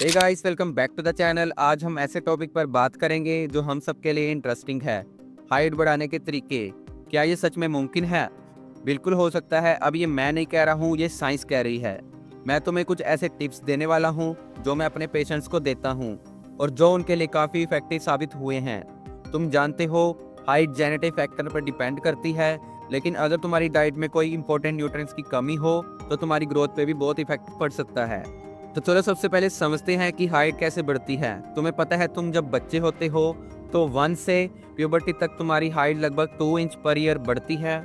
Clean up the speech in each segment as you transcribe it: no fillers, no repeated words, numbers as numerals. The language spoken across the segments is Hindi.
Hey guys, welcome back to the channel. आज हम ऐसे टॉपिक पर बात करेंगे जो हम सबके लिए इंटरेस्टिंग है। हाइट बढ़ाने के तरीके। क्या ये सच में मुमकिन है? बिल्कुल हो सकता है। अब ये मैं नहीं कह रहा हूँ, ये साइंस कह रही है। मैं तुम्हें कुछ ऐसे टिप्स देने वाला हूँ जो मैं अपने पेशेंट्स को देता हूँ और जो उनके लिए काफ़ी इफेक्टिव साबित हुए हैं। तुम जानते हो, हाइट जेनेटिक फैक्टर पर डिपेंड करती है, लेकिन अगर तुम्हारी डाइट में कोई इंपॉर्टेंट न्यूट्रिएंट्स की कमी हो तो तुम्हारी ग्रोथ पे भी बहुत इफेक्ट पड़ सकता है। तो चलो सबसे पहले समझते हैं कि हाइट कैसे बढ़ती है। तुम्हें पता है, तुम जब बच्चे होते हो तो 1 से प्यूबर्टी तक तुम्हारी हाइट लगभग 2 इंच पर ईयर बढ़ती है।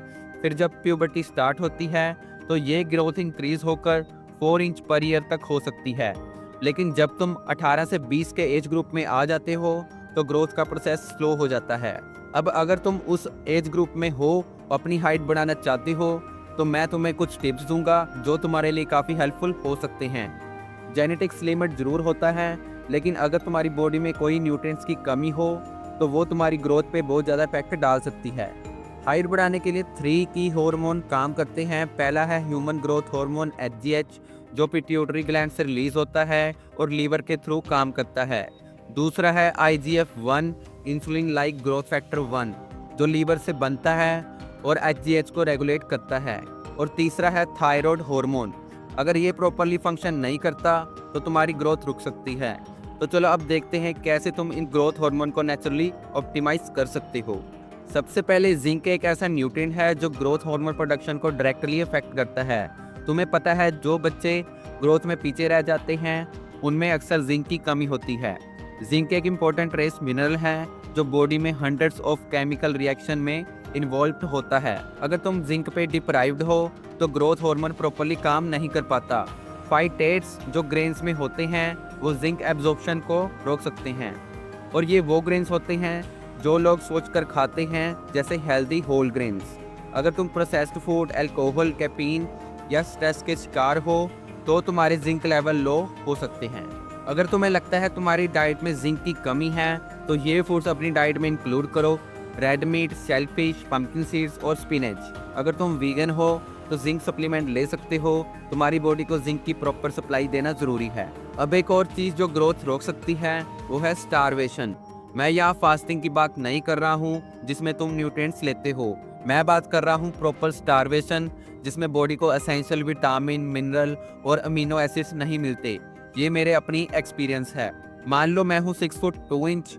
फिर जब प्यूबर्टी स्टार्ट होती है तो ये ग्रोथ इंक्रीज होकर 4 इंच पर ईयर तक हो सकती है। लेकिन जब तुम 18 से 20 के एज ग्रुप में आ जाते हो तो ग्रोथ का प्रोसेस स्लो हो जाता है। अब अगर तुम उस एज ग्रुप में हो, अपनी हाइट बढ़ाना चाहते हो, तो मैं तुम्हें कुछ टिप्स दूंगा जो तुम्हारे लिए काफ़ी हेल्पफुल हो सकते हैं। जेनेटिक्स लिमिट जरूर होता है, लेकिन अगर तुम्हारी बॉडी में कोई न्यूट्रिएंट्स की कमी हो तो वो तुम्हारी ग्रोथ पे बहुत ज़्यादा इफेक्ट डाल सकती है। हाइट बढ़ाने के लिए 3 की हार्मोन काम करते हैं। पहला है ह्यूमन ग्रोथ हार्मोन HGH, जो पिट्यूटरी ग्लैंड से रिलीज होता है और लीवर के थ्रू काम करता है। दूसरा है IGF-1, insulin like growth factor 1, जो लीवर से बनता है और HGH को रेगुलेट करता है। और तीसरा है थायराइड हार्मोन। अगर ये प्रॉपरली फंक्शन नहीं करता तो तुम्हारी ग्रोथ रुक सकती है। तो चलो अब देखते हैं कैसे तुम इन ग्रोथ हार्मोन को नेचुरली ऑप्टिमाइज कर सकते हो। सबसे पहले जिंक एक ऐसा न्यूट्रिएंट है जो ग्रोथ हार्मोन प्रोडक्शन को डायरेक्टली अफेक्ट करता है। तुम्हें पता है, जो बच्चे ग्रोथ में पीछे रह जाते हैं उनमें अक्सर जिंक की कमी होती है। जिंक एक इम्पोर्टेंट ट्रेस मिनरल है जो बॉडी में हंड्रेड्स ऑफ केमिकल रिएक्शन में इन्वॉल्व होता है। अगर तुम जिंक पे डिप्राइव्ड हो तो ग्रोथ हार्मोन प्रॉपर्ली काम नहीं कर पाता। फाइटेट्स जो ग्रेन्स में होते हैं वो जिंक एब्जॉर्प्शन को रोक सकते हैं, और ये वो ग्रेन्स होते हैं जो लोग सोचकर खाते हैं, जैसे हेल्दी होल ग्रेन्स। अगर तुम प्रोसेस्ड फूड, अल्कोहल, कैफीन या स्ट्रेस के शिकार हो तो तुम्हारे जिंक लेवल लो हो सकते हैं। अगर तुम्हें लगता है तुम्हारी डाइट में जिंक की कमी है तो ये फूड्स अपनी डाइट में इंक्लूड करो: red meat, shellfish, pumpkin seeds और स्पिनच। अगर तुम वीगन हो तो जिंक सप्लीमेंट ले सकते हो। तुम्हारी बॉडी को जिंक की प्रॉपर सप्लाई देना जरूरी है। अब एक और चीज़ जो ग्रोथ रोक सकती है वो है स्टारवेशन। मैं यहाँ फास्टिंग की बात नहीं कर रहा हूँ जिसमें तुम न्यूट्रिएंट्स लेते हो। मैं बात कर रहा हूँ प्रॉपर स्टारवेशन, जिसमें बॉडी को एसेंशियल विटामिन, मिनरल और अमीनो एसिड्स नहीं मिलते। ये मेरे अपनी एक्सपीरियंस है। मान लो मैं हूँ 6 फुट 2 इंच,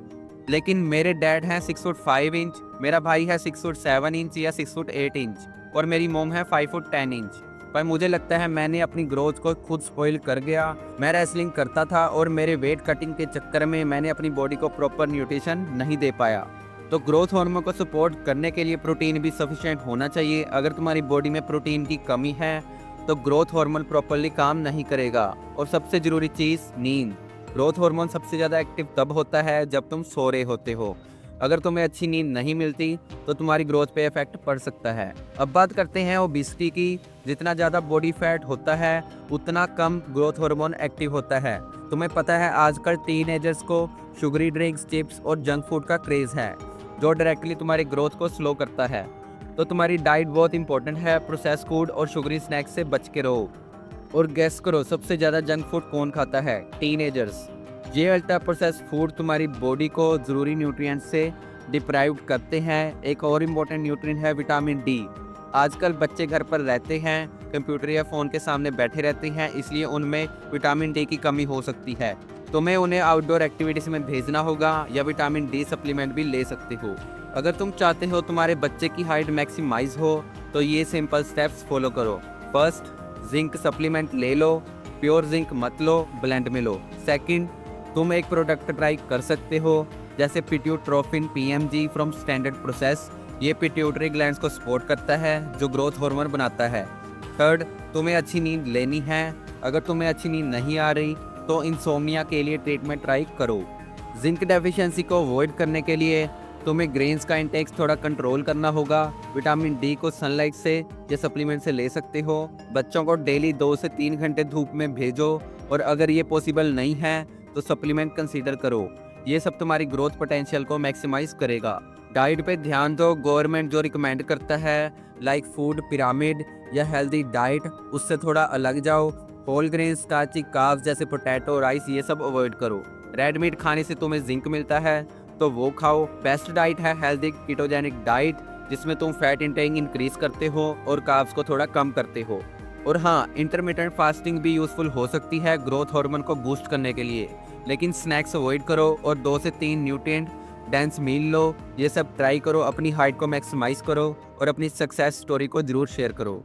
लेकिन मेरे डैड हैं 6 फुट 5 इंच, मेरा भाई है 6 फुट 7 इंच या 6 फुट 8 इंच, और मेरी मोम है 5 फुट 10 इंच। पर मुझे लगता है मैंने अपनी ग्रोथ को खुद स्पॉइल कर गया। मैं रेसलिंग करता था और मेरे वेट कटिंग के चक्कर में मैंने अपनी बॉडी को प्रॉपर न्यूट्रिशन नहीं दे पाया। तो ग्रोथ हार्मोन को सपोर्ट करने के लिए प्रोटीन भी सफिशिएंट होना चाहिए। अगर तुम्हारी बॉडी में प्रोटीन की कमी है तो ग्रोथ हार्मोन प्रॉपरली काम नहीं करेगा। और सबसे ज़रूरी चीज़, नींद। ग्रोथ हार्मोन सबसे ज़्यादा एक्टिव तब होता है जब तुम सो रहे होते हो। अगर तुम्हें अच्छी नींद नहीं मिलती तो तुम्हारी ग्रोथ पे इफेक्ट पड़ सकता है। अब बात करते हैं ओबेसिटी की। जितना ज़्यादा बॉडी फैट होता है उतना कम ग्रोथ हार्मोन एक्टिव होता है। तुम्हें पता है, आजकल टीनेजर्स को शुगरी ड्रिंक्स, चिप्स और जंक फूड का क्रेज़ है जो डायरेक्टली तुम्हारी ग्रोथ को स्लो करता है। तो तुम्हारी डाइट बहुत इंपॉर्टेंट है। प्रोसेस फूड और शुगरी स्नैक्स से बच के रहो। और गेस करो, सबसे ज़्यादा जंक फूड कौन खाता है? टीनेजर्स। ये अल्ट्रा प्रोसेस फूड तुम्हारी बॉडी को ज़रूरी न्यूट्रिएंट्स से डिप्राइव्ड करते हैं। एक और इम्पोर्टेंट न्यूट्रिएंट है विटामिन डी। आजकल बच्चे घर पर रहते हैं, कंप्यूटर या फ़ोन के सामने बैठे रहते हैं, इसलिए उनमें विटामिन डी की कमी हो सकती है। तुम्हें उन्हें आउटडोर एक्टिविटीज़ में भेजना होगा या विटामिन डी सप्लीमेंट भी ले सकते हो। अगर तुम चाहते हो तुम्हारे बच्चे की हाइट मैक्सिमाइज हो तो ये सिंपल स्टेप्स फॉलो करो। फर्स्ट, जिंक सप्लीमेंट ले लो। प्योर जिंक मत लो, ब्लेंड में लो। सेकंड, तुम एक प्रोडक्ट ट्राई कर सकते हो जैसे पिट्यूट्रोफिन PMG फ्रॉम स्टैंडर्ड प्रोसेस। ये पिट्यूटरी ग्लैंड्स को सपोर्ट करता है जो ग्रोथ हार्मोन बनाता है। थर्ड, तुम्हें अच्छी नींद लेनी है। अगर तुम्हें अच्छी नींद नहीं आ रही तो इंसोम्निया के लिए ट्रीटमेंट ट्राई करो। जिंक डेफिशिएंसी को अवॉइड करने के लिए तुम्हें ग्रेन्स का इंटेक थोड़ा कंट्रोल करना होगा। विटामिन डी को सनलाइट से या सप्लीमेंट से ले सकते हो। बच्चों को डेली 2 से 3 घंटे धूप में भेजो, और अगर ये पॉसिबल नहीं है तो सप्लीमेंट कंसीडर करो। ये सब तुम्हारी ग्रोथ पोटेंशियल को मैक्सिमाइज करेगा। डाइट पे ध्यान दो। गवर्नमेंट जो रिकमेंड करता है, लाइक फूड पिरामिड या हेल्दी डाइट, उससे थोड़ा अलग जाओ। होल ग्रेन स्टार्ची कार्ब्स जैसे पोटैटो राइस ये सब अवॉइड करो। रेड मीट खाने से तुम्हें जिंक मिलता है तो वो खाओ। बेस्ट डाइट है हेल्दी कीटोजेनिक डाइट, जिसमें तुम फैट इंटेक इंक्रीज करते हो और कार्ब्स को थोड़ा कम करते हो। और हाँ, इंटरमिटेंट फास्टिंग भी यूजफुल हो सकती है ग्रोथ हार्मोन को बूस्ट करने के लिए, लेकिन स्नैक्स अवॉइड करो और 2 से 3 न्यूट्रिएंट डेंस मील लो। ये सब ट्राई करो, अपनी हाइट को मैक्सिमाइज करो और अपनी सक्सेस स्टोरी को जरूर शेयर करो।